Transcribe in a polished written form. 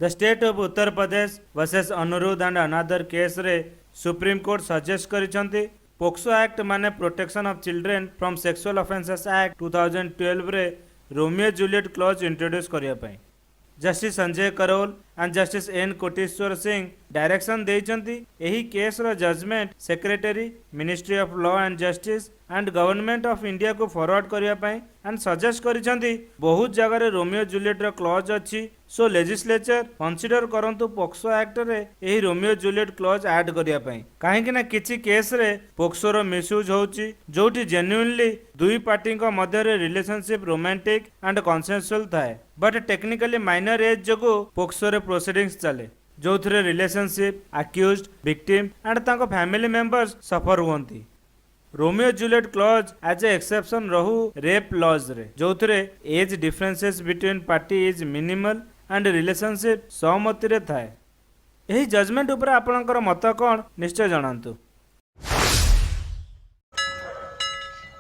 The state of Uttar Pradesh versus Anuruddh and another case रे Supreme Court suggest करिसंती POCSO act माने protection of children from sexual offences act 2012 रे Romeo Juliet clause introduce करिया पई justice Sanjay Karol and justice N Koteshwar Singh direction देइचंती एही case रो judgement secretary ministry of law and justice and government of India को forward करिया पई एंड सजेस्ट करिसंती बहुत जगह रे रोमियो जूलियट रो क्लॉज अछि सो लेजिस्लेचर कंसीडर करंतु पोक्सो एक्ट रे एही रोमियो जूलियट क्लॉज ऐड करिया पई काहे कि ना किछि केस रे पोक्सो रो मिसयूज होउची जोठी जेन्युइनली दुई पार्टी को मध्य रे रिलेशनशिप रोमांटिक एंड कंसेंसुअल थाए बट टेक्निकली माइनर एज जगो पोक्सो रे प्रोसीडिंग्स चले जो थे रिलेशनशिप अक्यूज्ड विक्टिम एंड तांको फैमिली मेंबर्स सफर हुअंती Romeo Juliet clause as a exception रहू रेप लॉज रे जो थे age differences between party is minimal and relationship सहमति रे थाए एही जजमेंट ऊपर आपणकर मत कौन निश्चय जणांतु।